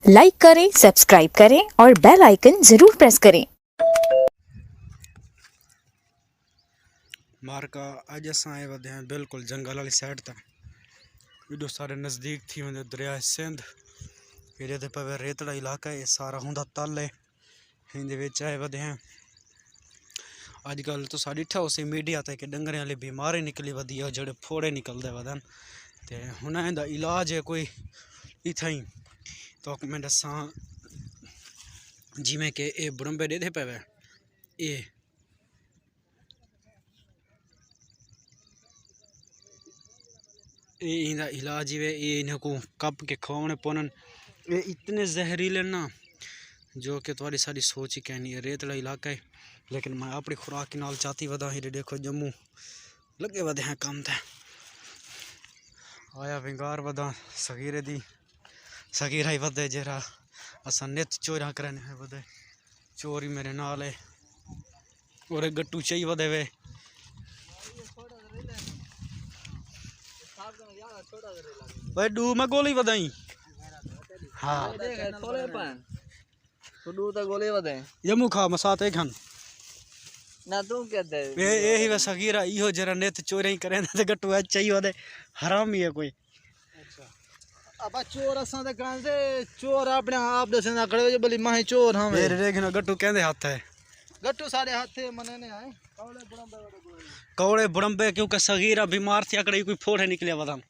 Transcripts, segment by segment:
Like करें, subscribe करें और बेल आइकन जरूर प्रेस करें। मारका अज अस आए वधे हैं बिल्कुल जंगल वाली साइड तक एडो सारे नज़दीक थी वेंदे दरिया सिंध। एडे ते पवे रेतड़ा इलाका है, सारा हुंदा तल है। हिंदे विच आए वधे हैं। अजकल तुसां ॾिठा होसीं मीडिया ते कि डंगरें वाली बीमारी निकली वधी है, जेड़े फोड़े निकलदे वधन ते हुन दा इलाज है कोई इथाई। तो मैं दसां जिवें कि ए बुरंबे देदे पवे इंदा इलाज वे इन्हें को कप के खवाने पौन। ये इतने जहरीले ना जो कि थोड़ी सारी सोच ही कहनी है। रेतला इलाका है लेकिन मैं अपनी खुराक के नाल चाहती वधा ही देखो जम्मू लगे वधे हैं काम थे आया विंगार वधा सगीरे दी सगीरा ही वधे जरा असा नित चोरा करने है वधे चोरी मेरे नाल है और गट्टू चाहिए वधे वे भाई डू मैं गोली वधाई हाँ तो गोली बदे यमु खा मसात एक हन ना तू कहते ये ही बस सगीरा इहो जरा नेत चोरी करे ते गट्टू चाहिए वधे हराम ही है कोई। अब चोर असा दे कान से चोर अपने आप दसना खड़े जो बली माही चोर हम मेरे देखना गट्टू कहंदे हाथ है गट्टू सारे हाथे मने ने आए कौड़े बुड़ंबे क्योंकि सगीरा बीमार थी अकड़े कोई फोड़े निकले वदम।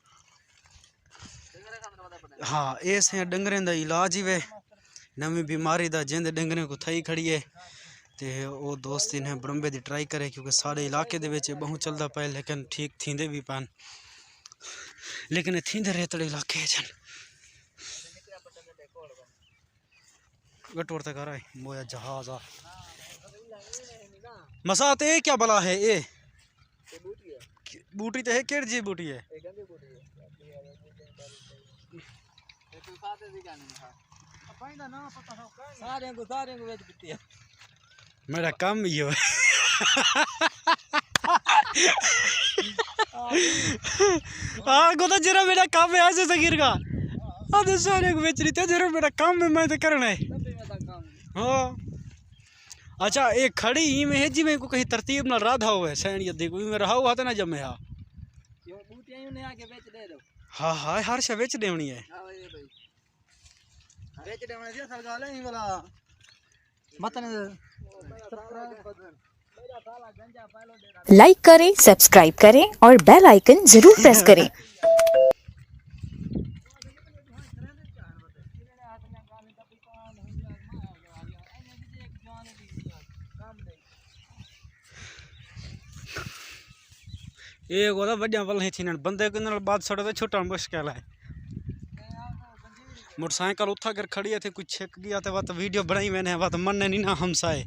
हाँ ऐसे डंगरें दा इलाज ही वे नवी बीमारी दा जिंद डंगरें को थई खड़ी है ते ओ दोस्त इन्हें बुड़ंबे दी ट्राई करे क्योंकि सारे इलाके दे विच बहु चलदा पे लेकिन ठीक थींदे भी पान लेकिन थींदे रेतड़े इलाके जन गटोर तक आ रहा है मोया जहाज आ मसात ए क्या बला है ए बूटी ते है केड़ जी बूटी है मेरा काम ही है हाँ गोदा जरा मेरा काम है ऐसे सगीर का आधे सारे को बेच रही थे जरा मेरा काम है मैं तो करना है। हाँ अच्छा एक खड़ी ही में है जी में को कहीं तरतीब ना राधा हुआ है सैन यदि कोई में रहा हुआ था ना जब मैं हाँ हाँ हर शे बेच देवनी है लाइक करें, सब्सक्राइब करें और बेल आइकन जरूर प्रेस करें। ये गोदा वड्डियां वल नहीं थी बंदे के नाल बात सड़े तो छुट्टन मुश्किल है। मोटरसाइकिल उठा कर खड़ी है थे कुछ छिक गया तो वत वीडियो बनाई मैंने वत मन नहीं ना हमसाए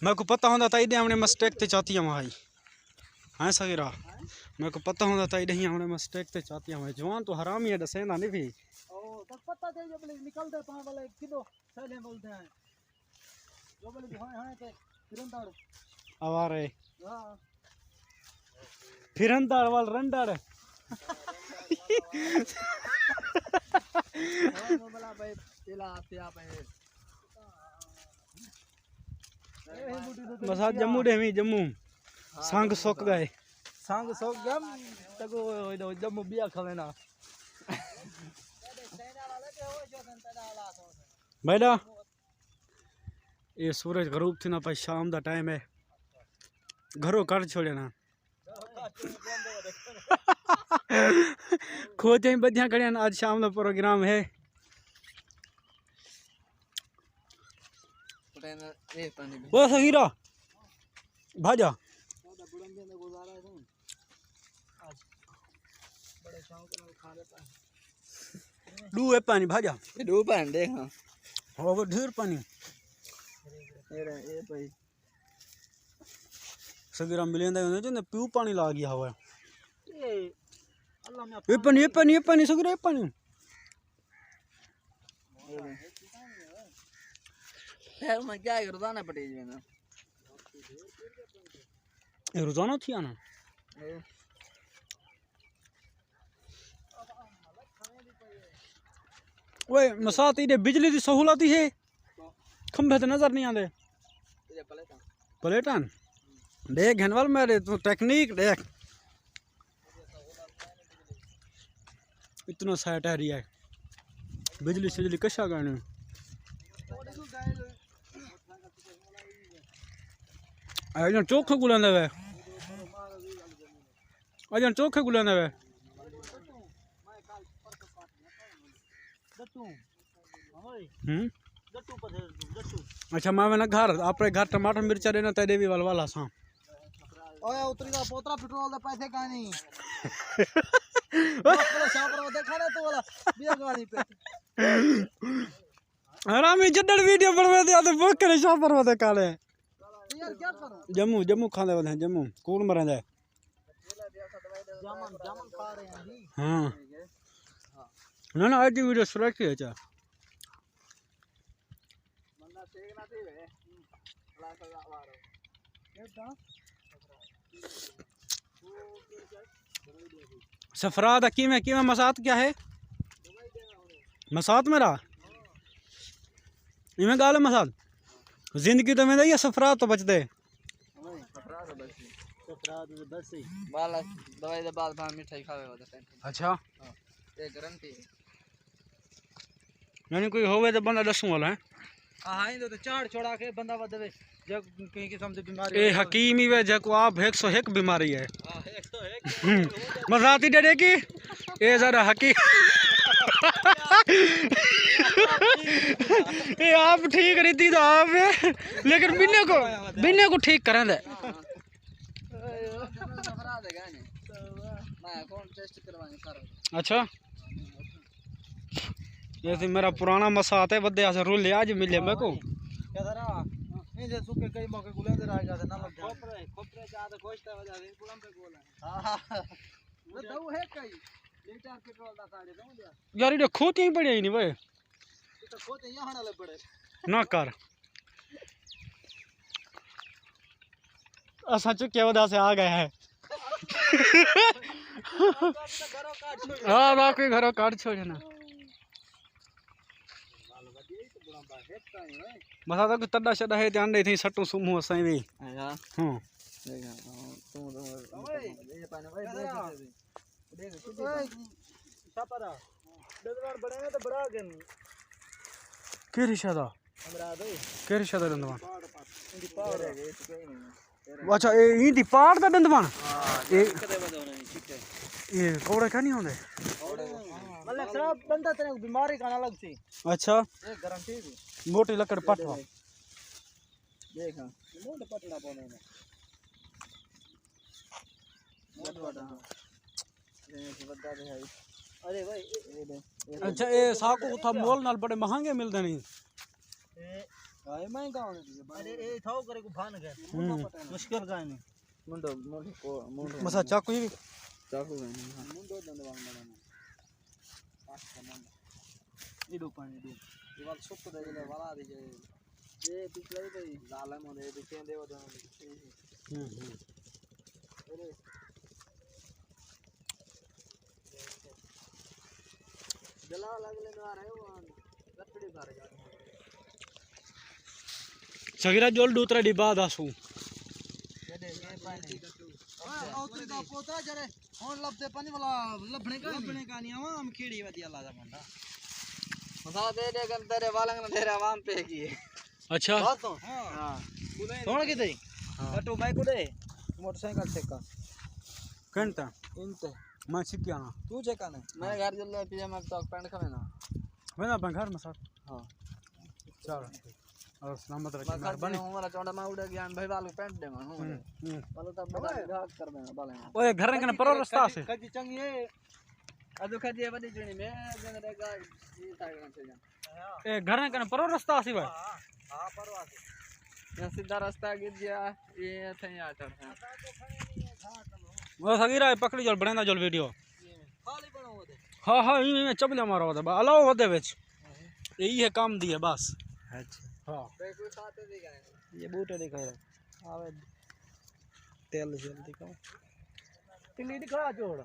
मेरे को पता होता था इधे हमने मिस्टेक ते चाहती हूँ भाई हाँ सगीरा मेरे को पता होता था इधे हमने मिस्टेक ते चाहती हूँ जवान तो हराम ही है दसेना नहीं भी तो पता थे जो बले निकलते पा वाले किलो सैले बोलते हैं जो बले हां के फिरंदाड़ आवारे हां फिरंदाड़ वाल रंडाड़ वो बला भाई इला पे आप है बस आज जम्मू दे मी जम्मू संग सुक गए संग सोक गम तको जम्मू बिया खवेना बेटा ये सूरज गरूब थी ना भाई शाम दा टाइम है घरों कर छोड़े ना खोज बदियां खड़े आज शाम का प्रोग्राम है वो सगीरा भाजा डू है पानी भाजा दो पान देख हां हो ढेर पानी ये भाई सगीरा मिलेंदा जो पीऊ पानी ला गया हुआ ये अल्लाह में ये पानी सगीरा ये पानी फिर मैं क्या रोजाना पटेज में ना ये रोजाना थी आना ओए मसात इधे बिजली की सहूलत ही है खंभे तो नजर नहीं आते प्लेटन देख घनवाल मेरे तू टेक्निक देख इतना सेट है रिया बिजली सिजली कशा करने अजन चोखे गुलांदे वे अजन चोखे गुलांदे वे अच्छा मैं ना घर अपने घर टमाटर मिर्चा देना तेरे भी वाला सा ओए उतरी दा पोतरा पेट्रोल दे पैसे का नहीं वाला शापर देखा ना तू वाला बिया गाड़ी पे हरामी जड्डड़ वीडियो बनवा दे तो बकरे शापर वदे काले यार क्या करूं जम्मू जम्मू खांदे वदे जम्मू कौन मरे जाए जामन जामन खा रहे हैं जी हां ना ना आज वीडियो सुरक्षित है चा बंदा ठीक ना थी वे क्लास आ रहा केटा सफराद किमें किमें मसात क्या है मसात मेरा इमें गाल मसात जिंदगी तो में ये सफराद तो बचते बस ही बाला दवाई दे बाद भां मिठाई खावे वाला टेंशन अच्छा ये गारंटी यानी कोई होवे तो बंदा दसू वाला है हां ही तो चाड़ छोड़ा के बंदा बदवे जब कहीं किस्म से बीमारी ए हकीम ही वे जको आप 101 बीमारी है हां 101 मसाती डरे की ए जरा हकीम ये आप ठीक रहती तो आप लेकिन बिन्ने को ठीक करें दे सफरा देगा नहीं मैं कौन टेस्ट करवाने कर अच्छा ये थी मेरा पुराना मसात है बदे आज रूल आज मिले मेरे को क्या जरा नहीं जे सुके कई मौके गुले दे राज जाते ना लग खोपरे ज्यादा गोश्त वजह से गुलम पे गोल है हां वो दऊ है कई लीटर पेट्रोल दा साड़े दऊ दिया यार ये खोती ही पड़ी नहीं भाई तो खोते यहां ना ले पड़े ना कर असा चुके वदा से आ गए हैं हां बाकी घरों काट छोड़ ना मसा तो तड्डा शड्डा है ध्यान दे थी सट्टू सुमू असाई भी हां हां देखा तुम ये पानी भाई देख छापरा दरबार बड़े में तो बड़ा गन के रिशादा हमरा दे के रिशादा दंदवान इंदी पावर है ये तो कहीं नहीं अच्छा ए ई दी पाड़ दा दंदवान ए कदे बदे होने नहीं ठीक है ये कोड़ा क्या नहीं होंदे मतलब सब बंदा तेरे को बीमारी का अलग थी अच्छा ये गारंटी भी मोटी लकड़ पटवा देखा मोटे पटड़ा बोने में बहुत बड़ा ये बड़ा है अरे भाई ये अच्छा ए साकू था मोल नाल बड़े महंगे मिलदे नहीं भाई महंगा होने अरे ए थाओ करे को भान गए मुश्किल का नहीं मुंडो मुंडो मसा चाकू ही चाकू है मुंडो दंडवान में इडो पानी दो दीवार सुख दे ले वाला दे ये पिछले पे लाल में दे दिखे देव दो अरे जला लगले में आ रहे हो लकड़ी बाहर जा सगीरा जोल दूसरा डिब्बा दासू ये दे ये पानी औतरी का पोता जरे होन लबते पानी वाला लबने का नहीं हम खीड़ी वदिया लाजा मंडा मसा दे दे कर तेरे वालंग ने तेरे आवाम पे की अच्छा बात तो हां कौन की दे कटो बाइक उड़े मोटरसाइकिल से का घंटा इनते मैं सिक्किया ना तू चेका ने मैं घर जल्दी पिजामा टॉप पैंट खवे ना मैं अपने घर में सर हां चल और सलामत मैं रखिए घर बने हूं वाला चौड़ा में उड़ गया भाई वालों पैंट दे मैं हूं वालों तब बड़ा घाट कर देना बाले ओए घर के पर रास्ता से कजी चंगी है अदु खदी बड़ी जुनी में जन रेगा ये साइड में चल जा ए घर के पर रास्ता से भाई हां परवा से यहाँ सीधा रास्ता गिर गया ये थे आ चढ़ते वो सगीरा पकड़ी जल बनेदा जल वीडियो खाली बनाओ दे हां हां ई में चबले मारो दे अलाओ वदे विच यही है काम दिए बस अच्छा हाँ कोई खाते दिखाए ये बूटे दिखाई रहा आवे तेल शेल दिखाओ तिल्ली दिखा जोड़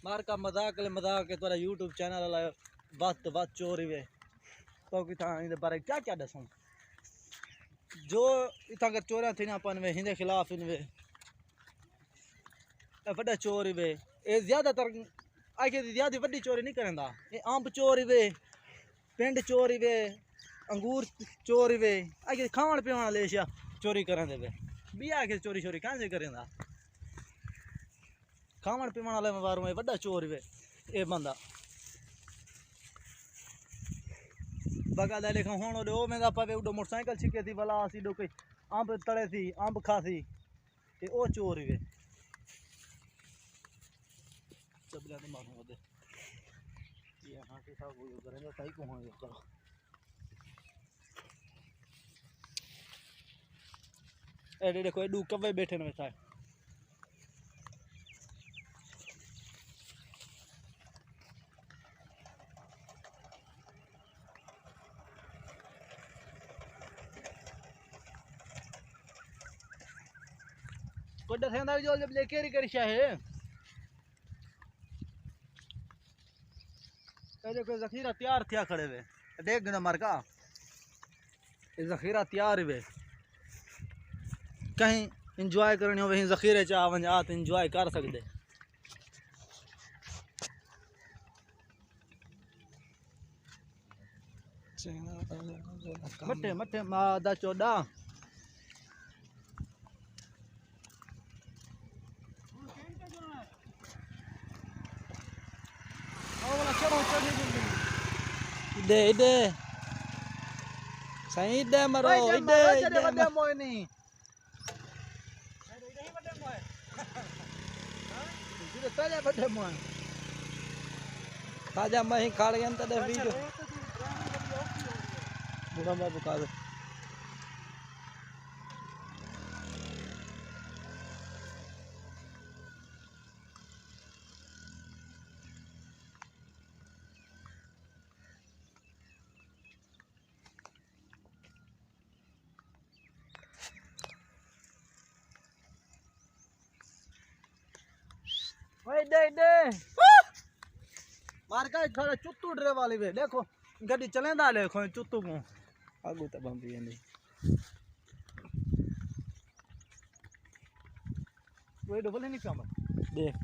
मार का मजाक ले मजाक के तोरा यूट्यूब चैनल वाला बात चोरी वे तो कि था इन बारे क्या क्या दसूं जो इतना कर चोरा थी ना अपन वे हिंदे खिलाफ इन वे बड़ा चोरी वे ये ज्यादातर आगे ज्यादा बड़ी चोरी नहीं करंदा ये अंब चोरी वे पिंड चोरी वे अंगूर चोरी वे आगे खावन पीवन ले चोरी करन दे वे भी आगे चोरी चोरी कहां से करेंदा खावन पीवन वाले में बारू में बड़ा चोर वे ये बंदा बगा दे लेखा होनो दे ओ मेगा पावे उडो मोटरसाइकिल छिके थी भला सी दो कोई अंब तड़े थी अंब खासी ते ओ चोर वे सबला ने मारो दे ये हां के सब वो करेंगे सही को हो करो ए देखो ए डू कवे बैठे ने साहब कोडा सेंदा जो जब लेके री करी है ए देखो जखीरा तैयार थिया खड़े वे देख गना मार का ये जखीरा तैयार वे कहीं एंजॉय करनी हो वहीं जखीरे चा वन आत एंजॉय कर सकदे मठे मठे मादा चोदा ide ide saya ide maro ide ide mau ini sudah tanya pada mau saja main kalian tadi video bukan babu kalau दे दे मार का थोड़ा चुत्तू ड्रे वाली वे देखो गड्डी चलेंदा देखो चुत्तू को आगू त बंबी नहीं वो डबल नहीं काम देख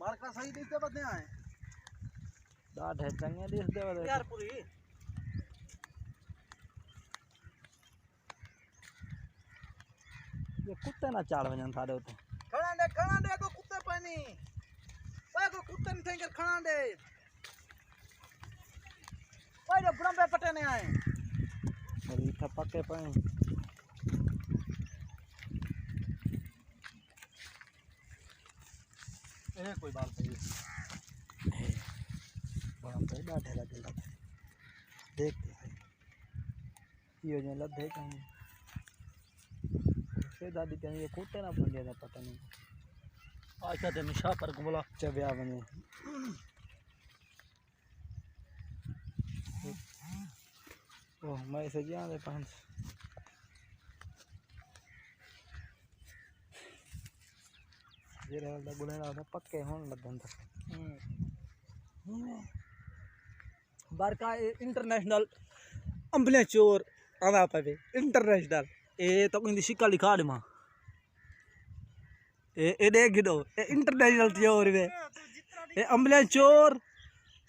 मार का सही दिखते बदे आए दाढ़ है चंगे दिखते बदे यार पूरी ये कुत्ते ना चाड़ वजन थारे होते खड़ा दे को कुत्ते पानी ओए को कुत्ते नहीं थे खड़ा दे ओए जो बुढ़म पे पटे नहीं आए अरे इतना पक्के पानी ये कोई बात नहीं बुढ़म पे बैठे लगे देखते हैं ये जो लद है कहीं दादी कहीं ये कुत्ते ना बन गया पता नहीं अच्छा तो निशा पर को बोला चबिया बने ओह मैं ऐसे गया दे पांच ये रहा गुले ना पक्के होने लगन था बार का इंटरनेशनल अंबले चोर आवा पे इंटरनेशनल ए तो इंदी सिक्का लिखा दे मां ए देख दो ए इंटरनेशनल चोर वे ए अम्बले चोर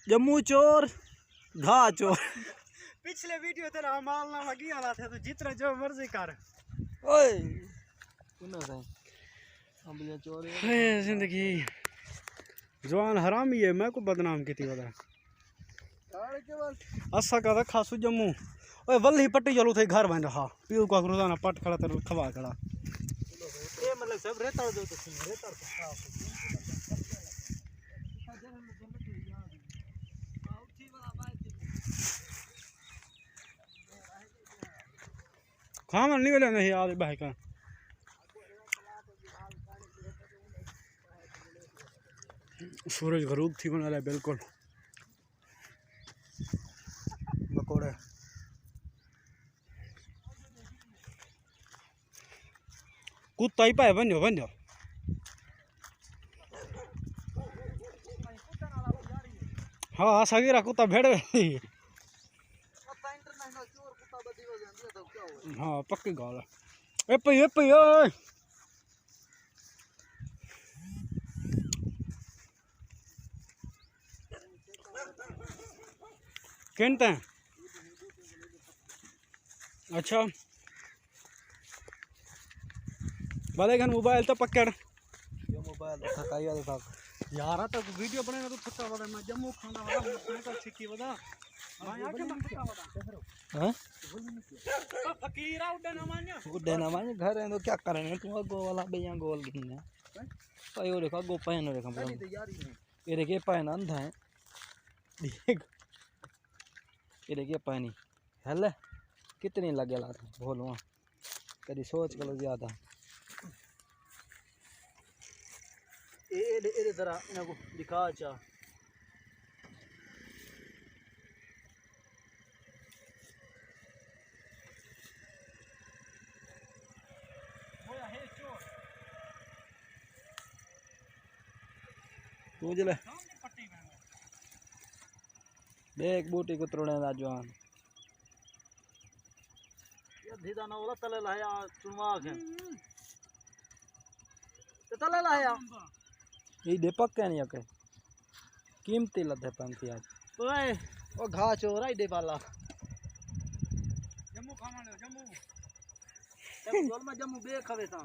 जम्मू चोर घा चोर पिछले वीडियो तेरा माल ना लगी वाला था तो जितना जो मर्जी कर ओए सुनो सही अम्बले चोर है जिंदगी जवान हरामी है मैं को बदनाम की थी बता गाड़ी के बस असा का रखा सु जम्मू ओए वल्ली पट्टी चलो थे घर बन रहा पीऊ का रोजाना पट खड़ा तर खवा खड़ा ये मतलब सब रेता दो तो रेता तो साफ खावन नहीं वाले नहीं यार भाई का सूरज गरूब थी बना रहा है बिल्कुल पकौड़े कुत्ता ही पाए बन जाओ हाँ सगीरा कुत्ता भेड़ हाँ पक्की गल है ए पई ओए कहते हैं अच्छा वाले घन मोबाइल तो पकड़ ये मोबाइल थकाई वाले था यार तो वीडियो बनाना तो छुट्टा वाला मैं जम्मू खाना वाला मैं तो सिक्की बता मैं आके तो छुट्टा वाला हैं तो फकीरा उड़े ना माने घर है तो क्या करेंगे तुम गो वाला बेया गोल गिनना भाई वो देखो गो पहन देखो ये देखिए पहन अंधा है देख ये देखिए पानी हल कितनी लगे ला बोलो कभी सोच करो ज्यादा ये जरा इनको दिखा चा ले देख बूटी को तोड़ने दा जवान ये धीदा ना वाला तले लाया चुनवा के तो तले लाया ये दे पक्के नहीं ओके कीमती लदे पंती आज ओए ओ घा चोरा ही दे वाला जम्मू खाना ले जम्मू गोल में जम्मू बे खवे था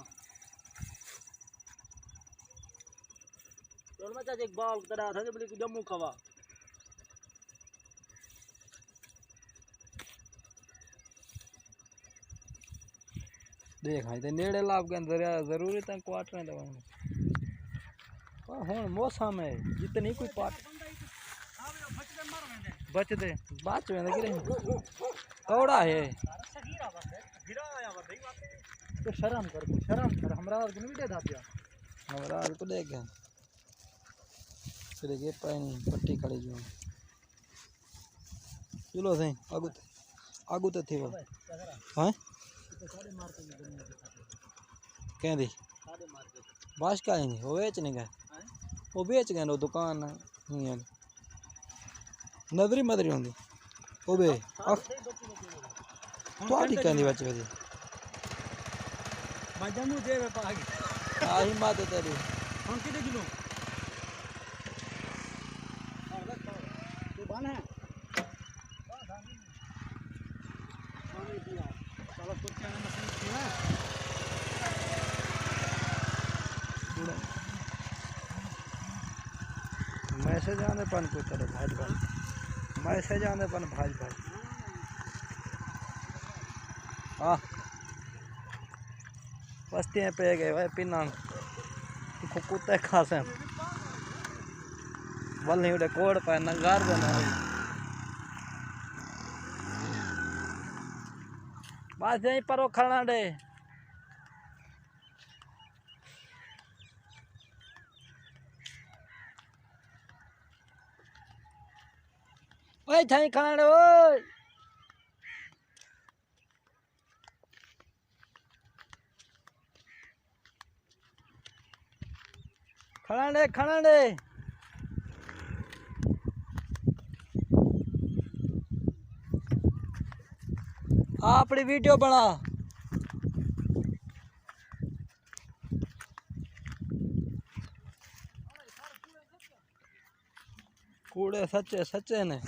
गोल में चाचे एक बाल तड़ा था जब जम्मू खवा देख हाँ तो नेड़े लाभ के अंदर जरूरी था क्वार्टर दवा हूँ मौसम है जितनी कोई पाट बच दे बाच में गिरे कौड़ा है तो शर्म कर हमरा को नहीं दे था हमरा को देख फिर ये पानी पट्टी खड़ी जो चलो सही आगू तो थी वो हाँ क्या दी बाश का नहीं वो बेच नहीं गए वो बेच गए वो दुकान नहीं है नजरी मदरी होंगी वो बे तो आड़ी कहनी बच बजे जम्मू दे वे पागी आई माते तेरी हम कितने किलो बन है चलो कुछ कहना मशीन थी ना मैसेज आने पन को तरह भाज मैसेज आने पन भाज हाँ बस्तियाँ पे गए भाई पिना कुत्ते खासे बल नहीं उड़े कोड पाए नंगार बना बस यहीं पर वो खड़ा डे ओए थाई खड़ा डे ओए खड़ा डे अपनी वीडियो बना कूड़े सच्चे सच्चे ने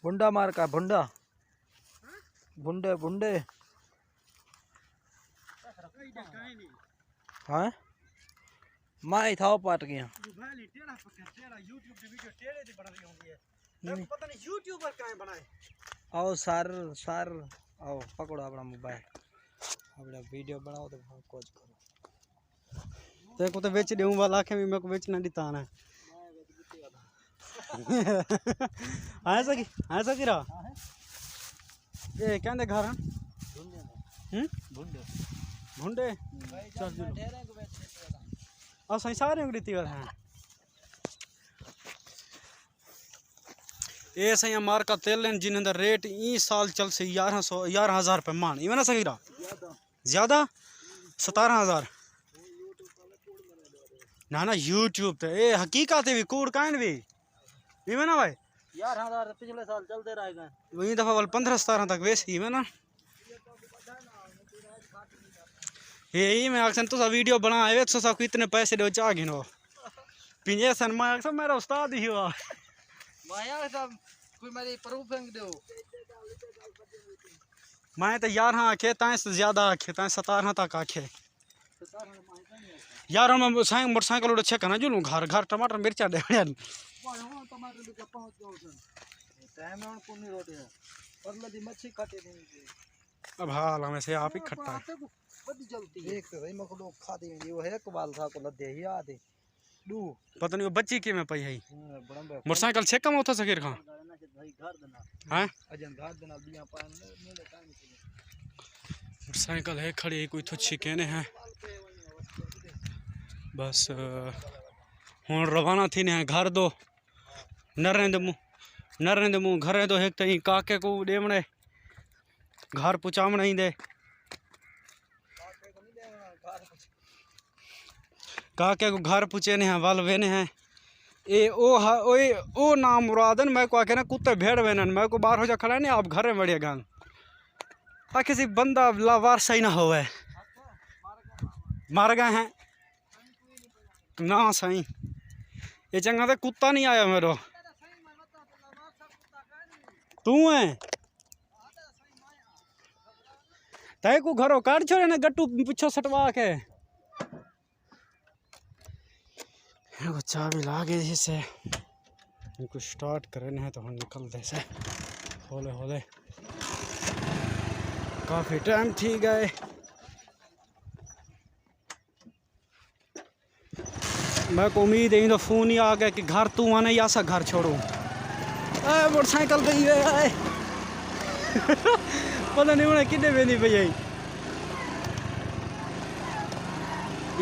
भुंडा मार का भुंडा भुंडे भुंडे हाँ माई था पाट गया टेढ़ा यूट्यूब की वीडियो टेढ़े दी बना रही होंगी है पता नहीं यूट्यूबर कहाँ बनाए आओ सर सर आओ पकड़ो अपना मोबाइल अपना वीडियो बनाओ तो कुछ करो तेरे को तो बेच दूँ वाला आखे भी मेरे को बेचना दिता है ऐसा की रहा ये क्या दे घर भुंडे और सही सारे उगती हैं ये सही मार का तेल लेन जिन अंदर रेट ई साल चल से 11,000 रुपये मान इवन ना सही रहा ज़्यादा 17,000 ना यूट्यूब पे ये हकीकत है भी कूड़ काइन भी इवन ना भाई 11,000 पिछले साल चलते रह गए वही दफा वाल 15-17 तक वैसे ही में ना यही मैं अक्सर तो वीडियो बना है तो सब इतने पैसे दो चाह गिनो पिंजे सन मैं अक्सर मेरा उस्ताद ही हुआ माया सब कोई मेरी प्रूफ फेंक दो मैं तो 11 आखे ताए से ज़्यादा आखे ताए 17 तक आखे यार मैं मोटरसाइकिल उड़े चेक करना जो घर घर टमाटर मिर्चा दे टाइम में उनको नहीं रोटी है और लदी मच्छी काटे नहीं अब हाल हमें से आप ही खट्टा है बड़ी जलती है देख तो भाई मको लोग खाते हैं वो है कबाल था को लदे ही आते दू पता नहीं वो बच्ची के में पई है बड़ा मोटरसाइकिल चेक कम होता सकीर खां भाई घर देना हैं अजन घर देना बिया पान मेरे टाइम मोटरसाइकिल है खड़ी कोई तो छिकेने हैं बस हूँ रवाना थी ने घर दो नरेंद्र मुँह घरे दो एक तई काके को देवणे घर पुचावणे ही दे काके को घर पुचेने हैं वल वेने हैं ए ओ नाम मुरादन मैं को आके ना कुत्ते भेड़ वेनन मैं को बाहर हो जा खड़ा नहीं आप घरे बढ़िया गान आ किसी बंदा लावार सही ना होवे मार गए हैं ना सही ये चंगा तो कुत्ता नहीं आया मेरे तू है तय को घरों काट छोड़े ना गट्टू पीछो सटवा के चाबी लागे जिसे इनको स्टार्ट करने हैं तो हम निकल दे से होले होले काफ़ी टाइम थी गए मैं को उम्मीद है तो फोन ही आ गया कि घर तू आने या सा घर छोड़ू मोटरसाइकिल गई है पता नहीं उन्हें कितने वेंदी पई आई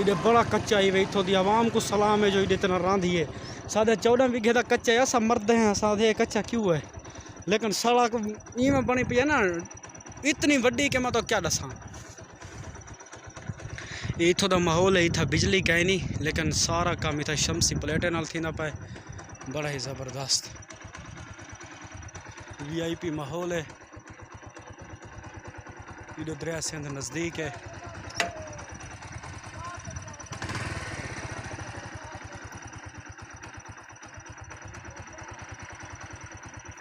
इधर बड़ा कच्चा ही इतों की आवाम को सलाम है जो इधर इतना रांधी है साढ़े 14 बीघे का कच्चा है ऐसा मर्द हैं साधे कच्चा क्यों है लेकिन सड़क में बनी पी है ना इतनी वड्डी के मैं तो क्या दसा इतों का माहौल है इतना बिजली का ही नहीं लेकिन सारा काम इतना शमसी प्लेटें नाल थी ना पाए बड़ा ही ज़बरदस्त VIP माहौल है इधर दरिया सिंध नज़दीक है